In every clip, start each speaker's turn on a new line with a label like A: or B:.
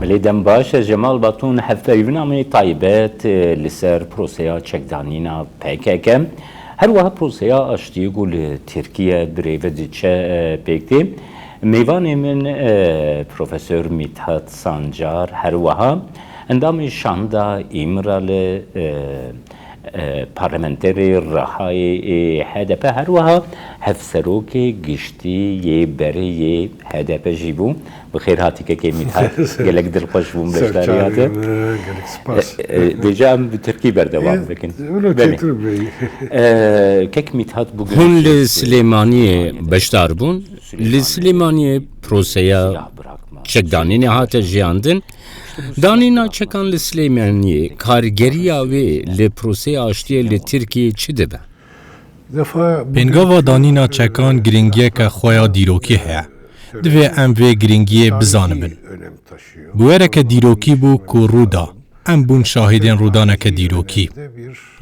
A: لێدەم باشە ژەماڵ باتون هەڤپەیڤینامەی تایبەت لەسەر پرۆسەیا چەکدانینە پێکەکە هەروەها پرۆسەیا ئاشتیەک و لە تورکیە برێڤە دیچە پێکتێ میوانێ من پرۆفەسۆر میتحەت سانجار هەروەها ئەندامی شاندا ئیمرا لە پارلەمەنتەری ڕەهای هەدەپە هەروەها هەفسەرۆکێ گشتی یێ بەرێ یێ هەدەپە ژی بوو بخێر هاتیکەکەی میتحەت گەلێک دڵخۆش بووم بەشداریاتە دێجا ئەم تورکی بەردەوام بکەن کەک میتحەت بوو
B: هون لە سلێمانیە بەشدار بوون لە سلێمانیە پرۆسەیە چەکدانینە هاتە ژیاندن دانینا چەکان لە سلێمانیە کارگەرییا وێ لە پرۆسەی ئاشتیە لە تورکیە چ دەبە؟
C: پێنگاوا دانینا چەکان گرنگیەکە خۆیا دیرۆکی هەیە divê em vê giringiyê bizanibin. Buwereke dîrokî bû ku rûda, em bûn şahidên rûdaneke dîrokî.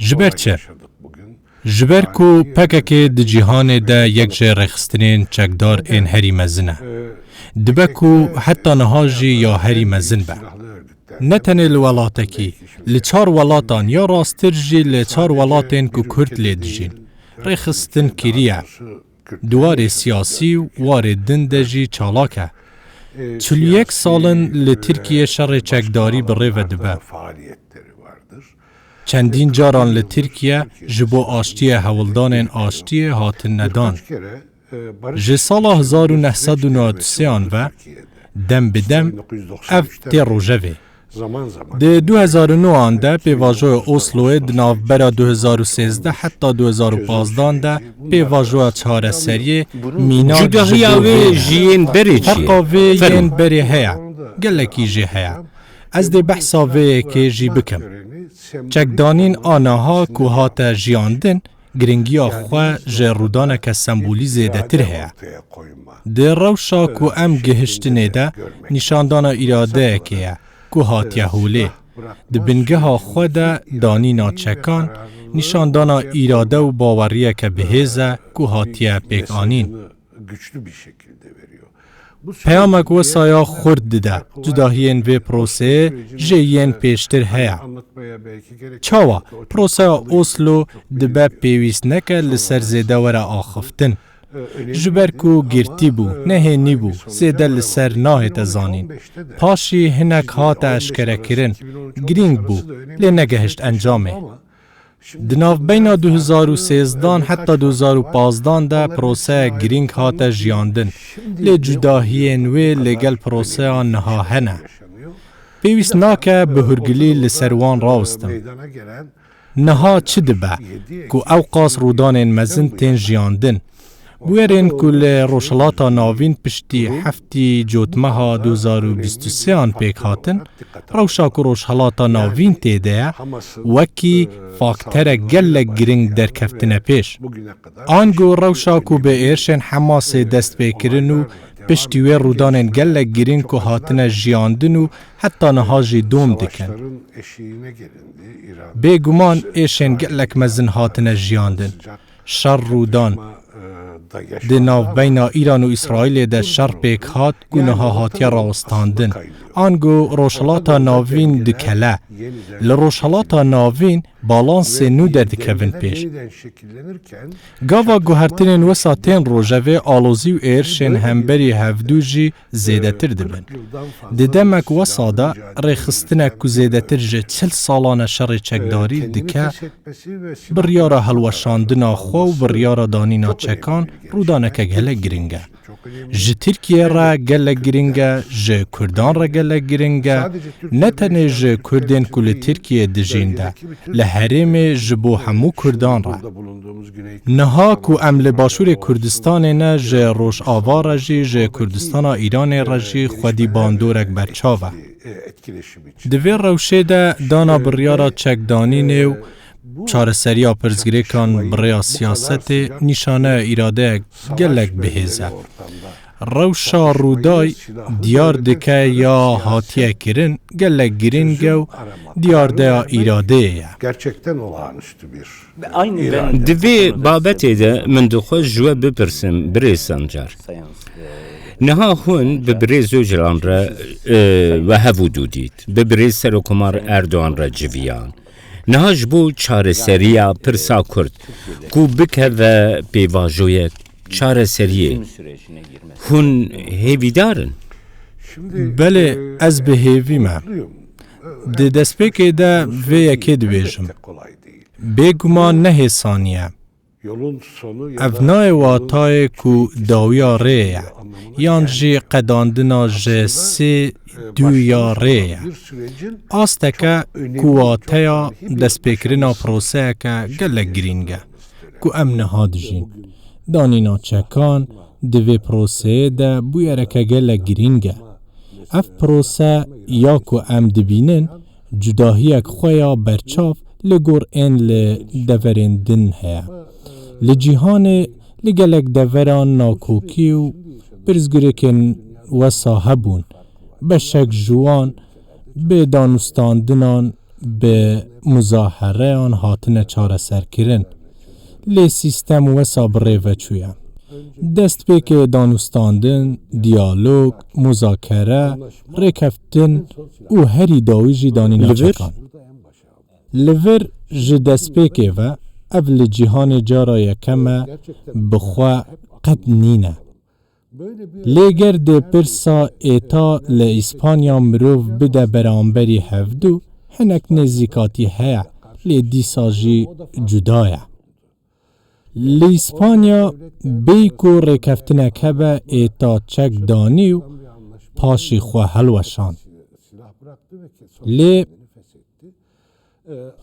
C: Ji ber çi? Ji ber ku pekekê di cîhanê de yek ji rêxistinên çekdar ên herî mezin e. Dibe ku heta niha jî ya herî mezin be. Ne tenê li welatekî, li çar welatan ya rastir jî li çar welatên ku Kurd lê dijîn. Rêxistin kiriye. Duwarê siyasî û warê din de jî çalak e. 41 salin li Tirkiye şerê çekdarî bi rêve dibe. Çendîn caran li Tirkiye ji bo aştiyê hewildanên aştiyê hatin nedan. Ji sala 1993 ve dem bi dem ev tê rojevê. Di 2009 de pêvajoya Osloyê di navbera 2013 heta 2015 de pêvajoya çareseriyê mîna
B: Cudahiya wê ji yên berê çi ye?
C: Ferqa vê yên berê heye, gelekî jî heye. Ez dê behsa vêyekê jî bikim. Çekdanîn anaha ku hate jiyandin, giringiya xwe ji rûdaneke sembolî zêdetir heye. Di rewşa ku em gihiştinê de nîşandana îradeyekê ye. Ku hatiye holê. Di bingeha xwe de danîna çekan, nîşandana îrade û baweriyeke bihêz e ku hatiye pêkanîn. Peyamek wesaya xurt dide, cudahiyên vê proseyê jê yên pêştir heye. Çawa, proseya Oslo dibe pêwîstneke li ser zêde were axiftin. Ji ber ku girtî bû, nehênî bû, zêde li ser nahête zanîn. Paşî hinek hate eşkerekirin, girîng bû, lê negehişt encamê. Di navbeyna 2013 heta 2015 de proseya girîng hate jiyandin, lê cudahiyên wê lêgel proseya niha hene. Pêwîst nake bi hûrgilî li ser wan rawestin. Niha çi dibe ku ew qas rûdanên mezin tên jiyandin. Bûyerên ku li Rojhilata Navîn piştî heftî cotmeha 2023 pêk hatin, rewşa ku Rojhilata Navîn tê de ye, wekî fakterek gelek giring derkeftine pêş. Ango rewşa ku bi êrişên Hemasê dest pêkirin û piştî wê rûdanên gelek giring ku hatine jiyandin û heta niha jî dom dikin. Bêguman êşên gelek mezin hatine jiyandin. Şer rûdan di navbeyna İran û İsraîlê de şer pêk hat ku niha hatiye rawestandin. Ango Rojhilata Navîn dikele. Li Rojhilata Navîn balansê nû derdikevin pêş. Gava guhertinên wesa tên rojevê alozî û êrişên hemberî hevdû jî zêdetir dibin. Di demek wesa de rêxistinek ku zêdetir ji 40 salan şerê çekdarî dike, biryara helweşandina xwe û biryara danîna çekan rûdaneke gelek giring e. Ji Tirkiye re gelek giring e, ji Kurdan re gelek giring e, ne tenê ji Kurdên ku li Tirkiye dijîn de, li herêmê ji bo hemû Kurdan re. Niha ku em li Başûrê Kurdistanê ne ji Rojava re jî ji Kurdistana İranê re jî xwedî bandorek berçav e. Di vê rewşê de dana biryara çekdanînê û çareseriya pirzgirêkan birêya siyasetê nîşaneya îradeyek gelek bihêz e. Rewşa rûday diyar dike ya hatiye kirin gelek giring e û diyardeya îradeyê ye.
B: Di vê babetê de min dixwest ji we bipirsim birê Sanjar. نها هون ببرز اوجلان را و هفو دودید ببرز سرکمار اردوان را جویان نها جبو چاره سریا پرسا کرد کو بکه و پیواجوی چاره سریه هون هیویدارن
C: بله از به هیویمه ده دستپیکه ده و یکی دویجم بگمان نه ثانیه افنای واتای کو داویا ریه یان جی قداندنا جه سی دویا ریه آستکه کو واتیا دستپیکرنا پروسه که گلک گرینگه کو امن هادجین دانینا چکان دوی پروسه ده بویرکه گلک گرینگه اف پروسه یا کو ام دبینن جداهیک خویا برچاف لگور این لدورندن هیا لجیهان لگلک دوران ناکوکی و برزگرکن و صاحبون بشک جوان به دانستاندنان به مظاهره آن هاتن چاره سر کرن لی سیستم و صبره و چویا دست به که دانستاندن دیالوگ مذاکره رکفتن او هری داویجی دانینا چکان لور جه دست به که و اول جهان جارا یکمه بخوا قد نینه لیگر ده پرسا ایتا لی اسپانیا مروف بده برانبری هفدو هنک نزیکاتی هیا لی دیساجی جدایه لی اسپانیا بیکو رکفتنه که به ایتا چک دانیو پاشی خواه هلوشان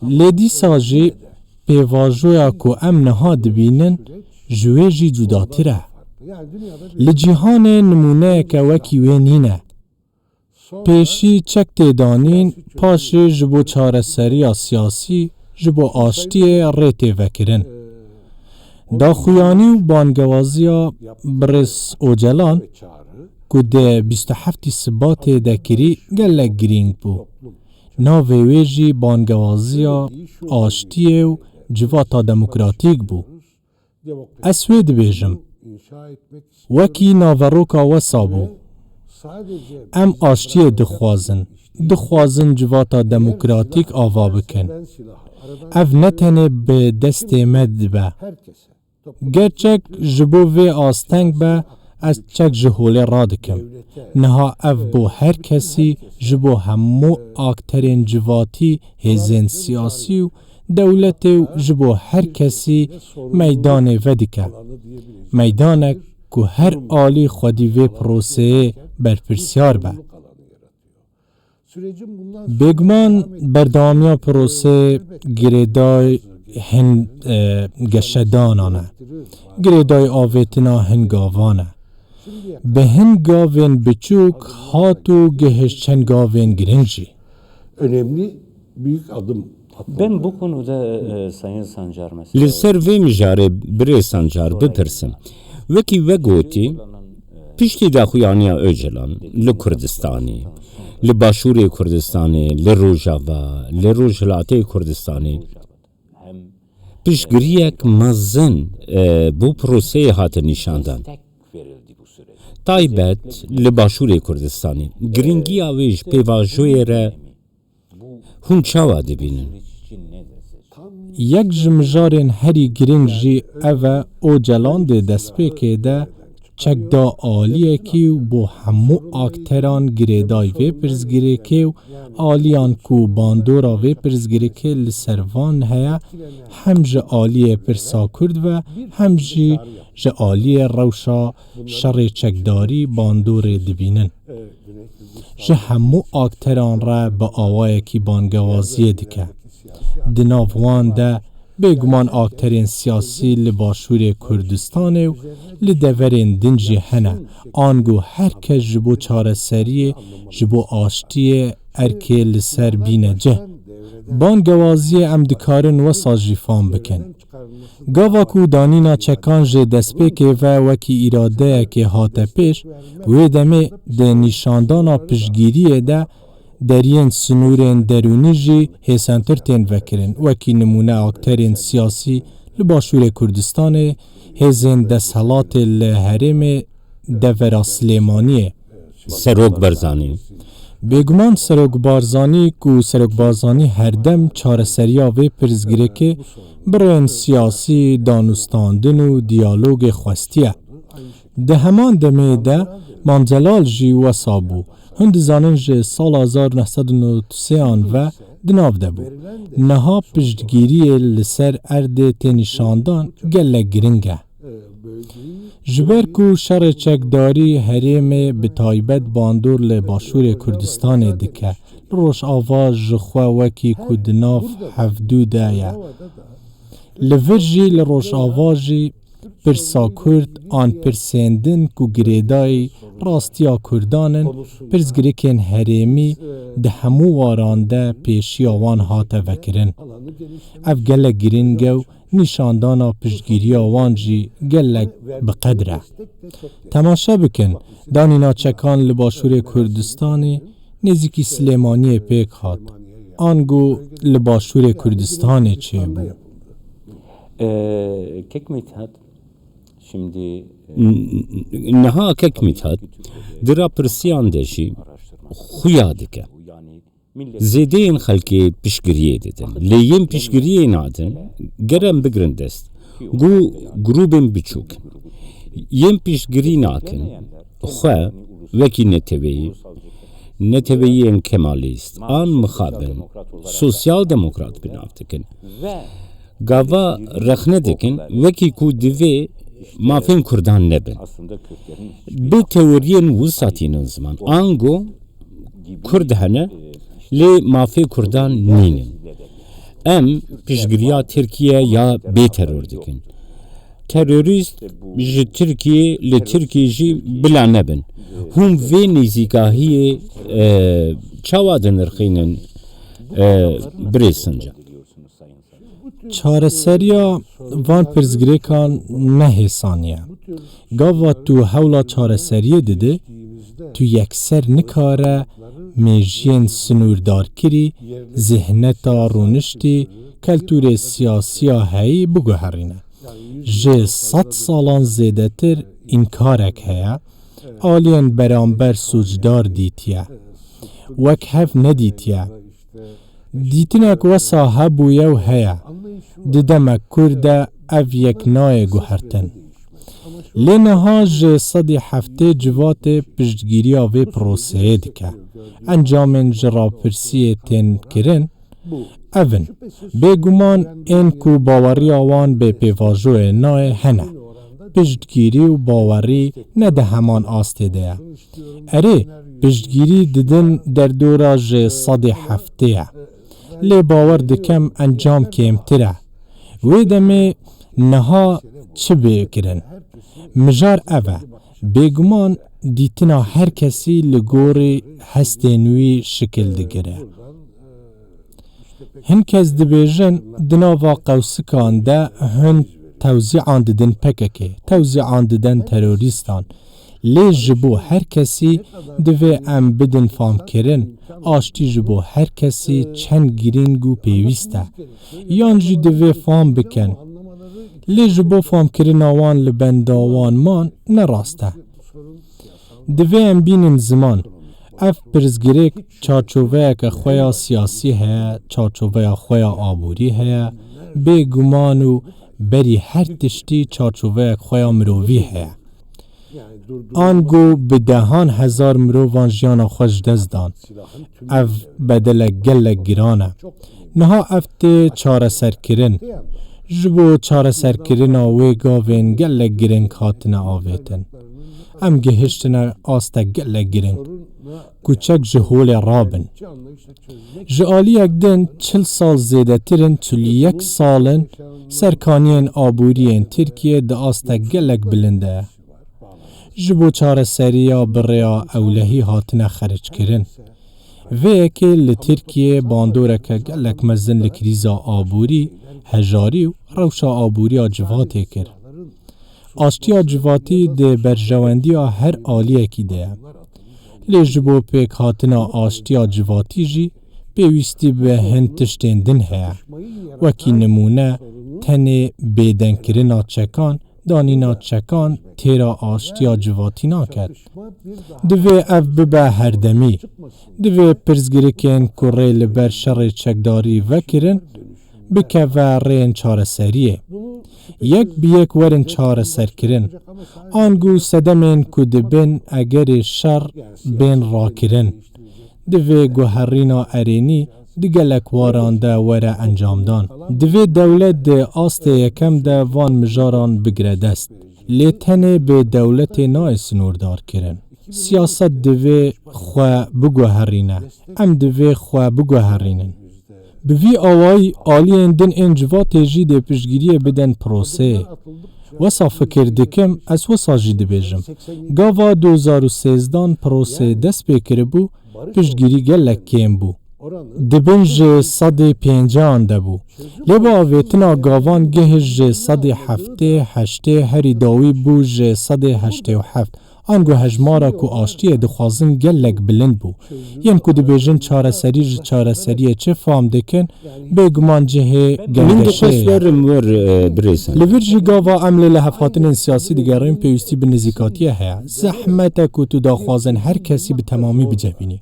C: لی دیساجی پیواجویا کو ام نها دبینن جویجی جداتره لجیهان نمونه که وکی وینینه پیشی چک تیدانین پاشی جبو چاره سری سیاسی جبو آشتی ریتی وکرن دا خویانی و بانگوازیا برس اوجلان که ده 27 سبات دکری گلک گرینگ بو ناوی ویجی بانگوازیا آشتی و جواتا دموکراتیک بو اسوید بیجم وکی ناوروکا وسا بو ام آشتی دخوازن جواتا دموکراتیک آوا بکن اف نتنه به دست مد به گرچک جبو وی آستنگ به از چک جهوله را دکم نها اف بو هر کسی جبو همو آکترین جواتی هزین سیاسی و دولت و جبو هر کسی میدان ودکه میدانک که هر آلی خودی و پروسه برپرسیار به بگمان بردامیا پروسه گریدای هن گشدانانه گریدای آویتنا هنگاوانه به هنگاوین بچوک هاتو گهشچن گاوین گرنجی
D: önemli büyük adım.
A: Ben bu konuda Sayın Sancar mesela
B: لسر وی مجاره بری سانجار بپرسم وکی وگوتی پشتی دا خویانیا اوجلان لکردستانی لباشور کردستانی لروجاوا لروجلاتی کردستانی پشگریک مزن بو پروسه هات نشاندن تایبت لباشور کردستانی گرینگی آویش پیواجوی را هون چاوا دبینن
C: یک جمجارین هری گرنگ جی اوه او جلان ده دستپیکه ده چک دا آلیه که بو همو آکتران گریدای وی پرزگیره که آلیان کو باندورا وی پرزگیره که لسروان هیا هم جه آلیه پرسا کرد و هم جه آلیه روشا شر چکداری باندور دبینن جه همو آکتران را با آوائه کی بانگوازیه دکه دناوان ده بگمان آکترین سیاسی لباشور کردستان و لدورین دنجی هنه آنگو هر کس جبو چاره سریه جبو آشتی ارکه لسر بینه جه بانگوازی امدکارن و ساجیفان بکن گاواکو دانینا چکان جه دسپیکه و وکی ایراده که هاته پیش و دمه ده نیشاندانا پشگیریه ده درین سنورین درونی جی هسانتر تین وکرن وکی نمونه اکترین سیاسی لباشور کردستان هزین دستحالات لحرم devera Silêmaniyê.
B: Serok Barzanî.
C: Bêguman Serokbarzanî ku Serokbarzanî herdem çareseriya vê pirsgirêkê birên siyasî, danûstandin û diyalogê xwestiye. Di heman demê de Mancelal jî wesa bû. Hûn dizanin ji sala 1993 ve di nav de bû. Niha piştgiriyê li ser erdê tê nîşandan gelek giring e. Ji ber ku şerê çekdarî herêmê bi taybet bandor li Başûrê Kurdistanê dike, li Rojava ji xwe wekî ku di nav hevdû de ye. Li vir jî li Rojava jî pirsa Kurd an pirsêndin ku girêdayî rastiya Kurdan in, pirsgirêkên herêmî di hemû waran de pêşiya wan hate vekirin. Ev gelek giring e û nîşandana piştgiriya wan jî gelek bi qedr e. Temaşe bikin, danîna çekan li Başûrê Kurdistanê nêzîkî Silêmaniyê pêk hat. Ango li Başûrê Kurdistanê çêbû.
A: Kek میتحەت şimdi
B: Niha kek Mithat, dira pirsiyan de jî xuya dike. Zêdeyên xelkê piştgiriyê didin. Lê yên piştgiriyê nadin, gerem bigirin dest. Gu grûbên biçûk. Yên piştgirî nakin. Xwe wekî neteweyî kemalîst, an mixabin, sosyal demokrat binav dikin. Gava rexne dikin, wekî ku divê mafên Kurdan nebin. Bi teoriyên wisatînin ziman, ango Kurd hene, lê mafê Kurdan nînin. Em piştgiriya Tirkiye ya bêteror dikin. Terorîst ji Tirkiye li Tirkiye jî bila nebin. Hûn vê nêzîkahiyê çawa dinirxînin birê Sanjar.
C: Çareseriya van pirsgirêkan nehêsaniye. Gava tu hewla çareseriyê didî, tu yekser nikare mejiyên sinûrdarkirî, zihneta rûniştî, keltûrê siyasiya heyî biguherîne. Ji 100 salan zêdetir înkarek heye, aliyên beramber sûcdar dîtiye. Wek hev nedîtiye. Dîtinek wesa hebûye û heye. Di demek Kurd de ev yek nayê guhertin. Lê niha ji sedî heftê civatê piştgiriya vê proseyê dike. Encamên ji rapirsiyê tên kirin, ev in. Bêguman ên ku baweriya wan bê pêvajoyê nayê hene. Piştgirî û bawerî ne de heman astê de ye. Erê, piştgirî didin derdora ji sedî heftê ye. Lê bawer dikem encam kêmtir e. Wê demê niha çi bêkirin? Mijar ev e. Bêguman dîtina her kesî li gorî hestên wî şikil digire. Hin kes dibêjin di nava qewsikan de hûn tewzîan didin PKK, tewzîan didin terorîstan. Lê ji bo her kesî divê em bidin famkirin, aştî ji bo her kesî çend girîng û pêwîst e. Yan jî divê fam bikin. Lê ji bo famkirina wan li benda wan man ne rast e. Divê em bînin ziman. Ev pirsgirêk çarçoveyeke xwe ya siyasî heye, çarçoveya xwe ya aborî heye, bêguman û berî her tiştî çarçoveyek xwe ya mirovî heye. Ango bi dehan hezar mirovan jiyana xwe ji dest dan. Ev bedelek gelek giran e. Niha ev tê çareserkirin. Ji bo çareserkirina wê gavên gelek giring hatine avêtin. Em gihiştine astek gelek giring. Kuçek ji holê rabin. Ji aliyek din 40 sal zêdetirin 41 salin serkaniyên aboriyên Tirkiye di astek gelek bilind e. Ji bo çareseriya birêya ewlehî hatine xeriçkirin. Vê yekê li Tirkiye bandoreke gelek mezin li krîza aborî, hejarî û rewşa aboriya civatê kir. Aştiya civatî di berjewendiya her aliyekî de ye. Lê ji bo pêk hatina aştiya civatî jî pêwîstî bi hin tiştên din heye. Wekî nimûne tenê bêdenkirina çekan دانینا چکان تیرا آشتیا جواتی ناکد. دوی اف ببه هردمی. دوی پرزگریکین که ری لبر شر چکداری وکرن بکه و رین چاره سریه. یک بیک ورن چاره سر کرن. آنگو سدمین که دبن اگر شر بین را کرن. دوی گوهرینا ارینی دیگلک واران ده وره انجام دان. دوی دولت ده آست یکم ده وان مجاران بگره دست. لیتنه به دولت نای سنوردار کرن. سیاست دوی خواه بگوهرینه. ام دوی خواه بگوهرینن. بوی آوائی آلین دن انجوا تیجی ده پشگیریه بدن پروسه. وسا فکر دکم از وسا جی دبیجم. گاوا 2013 پروسه دست بکره بو پشگیری گلک کم بو. دبنج 150 ده بو. لبا آویتنا گاوان گهج 107 هری داوی بو ج 187. آنگو هجمارا کو آشتی دخوازن گلک بلند بو. یم کو دبیجن چاره سریه چه فام دکن بگمان جه گلگشه. لورجی گاوا عمل لحفاتن سیاسی دیگرین پیوستی به نزیکاتیه هیا. زحمت کو تو داخوازن هر کسی به تمامی بجبینی.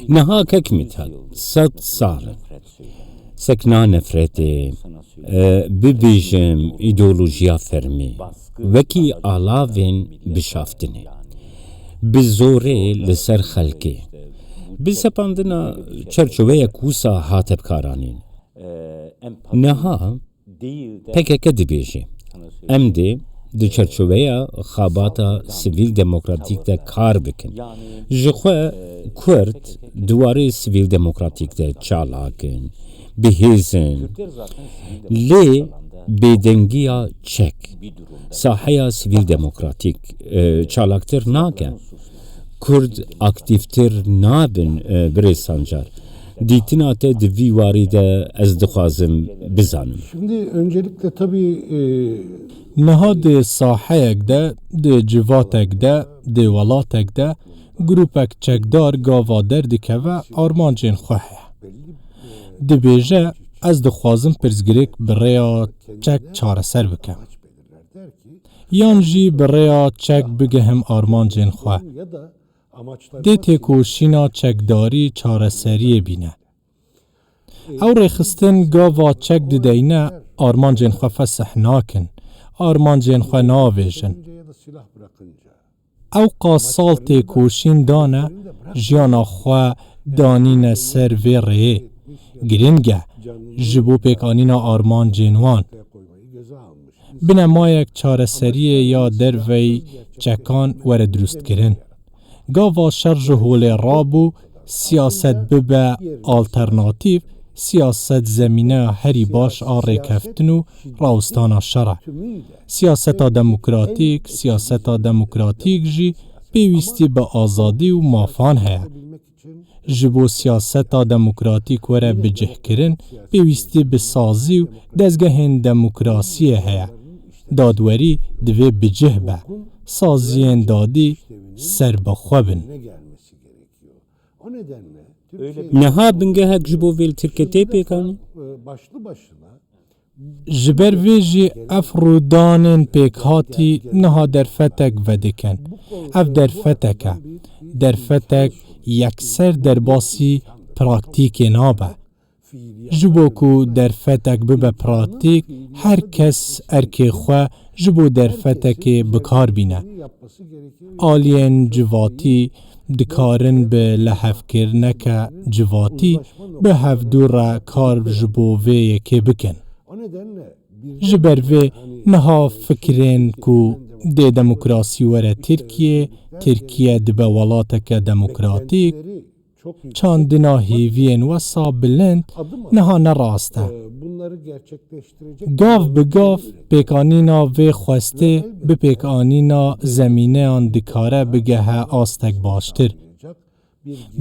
B: نها کک میتحەت 100 سال سکنا نفرتی ببیجم ایدئولوژیا فرمی وکی آلاوین بشافتنه بزوره لسر خلکی بسپاندنا چرچوه کوسا هاتب کارانین نها پکک دبیجه ام دی د چرچوه خاباتا سیویل دموکراتیک ده کار بکن. جخواه کرد دواره سیویل دموکراتیک ده چالاکن، بهیزن. لی بیدنگیا چک. ساحه سیویل دموکراتیک چالاکتر ناکن. کرد اکتیفتر نابن بری سانجار. دیتنا te divî warî de ez dixwazim bizanim.
D: Şimdi öncelikle tabii
C: نها د ساحەیەک ده د جواتێک ده د وڵاتێک ده گروپێک چەکدار گاوا دەردikeve ئارمانجên xwe heye. Dibêje ez dixwazim pirsgirêk bi rêya çek çareser bikim. Yan jî bi rêya çek bigihim armancên xwe. Dê têkoşîna çekdarî çareseriyê bîne. Ew rêxistin gava çek dideyne armancên xwe fesih nakin. Armancên xwe navêjin. Ew qasal têkoşîn dane jiyana xwe danîne ser vê rêyê. Giring e ji bo pêkanîna armancên wan. Binemayek çareseriyê ya derveyî çekan were durustkirin. Gava şer ji holê rabû siyaset bibe alternatîv siyaset zemîne herî baş a rêkeftin û rawistana şer e. Siyaseta demokratîk jî pêwîstî bi azadî û mafan heye. Ji bo siyaseta demokratîk were bicihkirin pêwîstî bi sazî û dezgehên demokrasiyê heye. Dadwerî divê bicih be. Saziyên dadî serbexwe bin.
B: Neha bingehek ji bo vê tirketê pêkanî?
C: Ji ber vê jî ev rûdanên pêkhatî niha derfetek vedikin. Ev derfetek e. Derfetek yekser derbasî praktîkê nabe. Ji bo ku derfetek bibe praktîk, her kes erkê xwe ji bo derfetekê bikar bîne. Aliyên civatî dikarin bi lehevkirineke civatî bi hevdûre kar ji bo vê yekê bikin. Ji ber vê niha fikirên ku dê demokrasî were Tirkiye dibe welateke demokratîk, çandina hêviyên wesa bilind niha nerast e. Gav bi gav pêkanîna vê xwestê bi pêkanîna zemîneyan dikare bigehe astek baştir.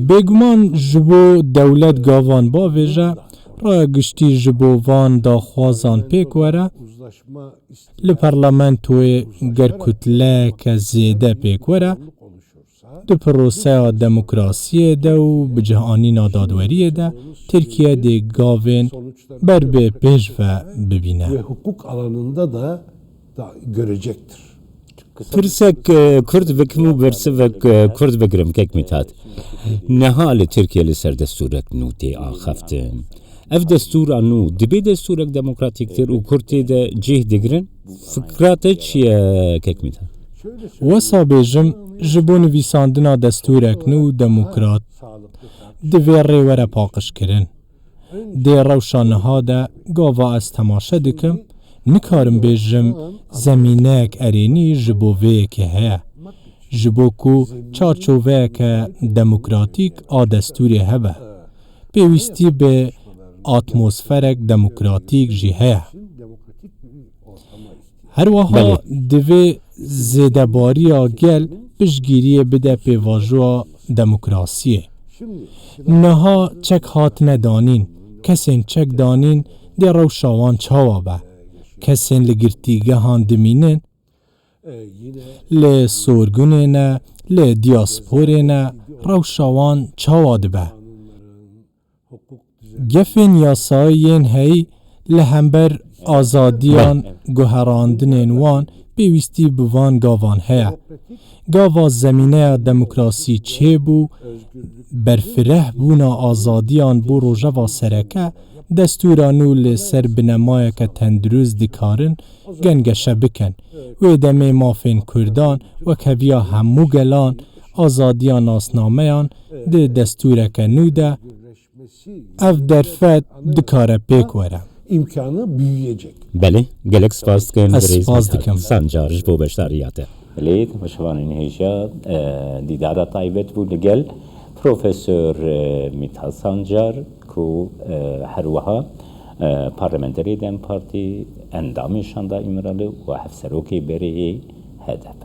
C: Bêguman ji bo dewlet gavan bavêje, raya giştî ji bo van daxwazan pêk were, li parlamentoyê ger kutleyeke zêde pêk were, di proseya demokrasiyê de û bi cihanîna dadweriyê de Tirkiye dê gavên ber bê pêş ve bibîne.
D: Ve hukuk alanında da da görecektir.
B: پرسک کرد بکم و برسوک کرد بگرم کک میتحەت نها لی ترکیه لسر دستورک نو تی آخفتن اف دستورا نو دبی دستورک دموکراتیک تر و کرتی ده جه دگرن فکرات چیه کک میتحەت
C: وەسا بێژم ji bo nivîsandina destûrek nû demokrat divê rêwere paqijkirin. Dê rewşa niha de gava ez temaşe dikim, nikarim bêjim zemîneyek erênî ji bo vêyekê heye. Ji bo ku çarçoveyeke demokratîk a destûrê hebe. Pêwîstî bê atmosferek demokratîk jî heye. Her wiha divê zêdebariya gel piştgiriyê bide pêvajoya demokrasiyê. Niha çek hatine danîn, kesên çek danîn dê rewşa wan çawa be. Kesên li girtîgehan dimînin, lê sorgunê ne, lê diasporê ne, rewşa wan çawa dibe. Gefên yasayî yên heyî li hember azadiyan guherandinên wan pêwîstî bi van gavan heye. Gava zemîneya demokrasî çêbû, berfireh bûna azadiyan bo rojeva sereke, destûra nû li ser binemayeke tendurist dikarin gengeşe bikin. Wê demê mafên Kurdan wek heviya hemû gelan azadiya nasnameyan di destûreke nû de ev derfet dikare pêk were.
D: İmkanı büyüyecek.
B: بله گلک سپاس دکم
C: از سپاس دکم.
B: سانجار ji bo beşdariyate
A: بلید بەشەوانین هێژە دیدارە تایبەت بوو لەگەل پرۆفێسۆر میتحەت سانجار کو هەروەها پارلەمەنتەری دەم پارتی ئەندامیشاندا ئیمرالی و هەفسەرۆکی بەرێ هەدەف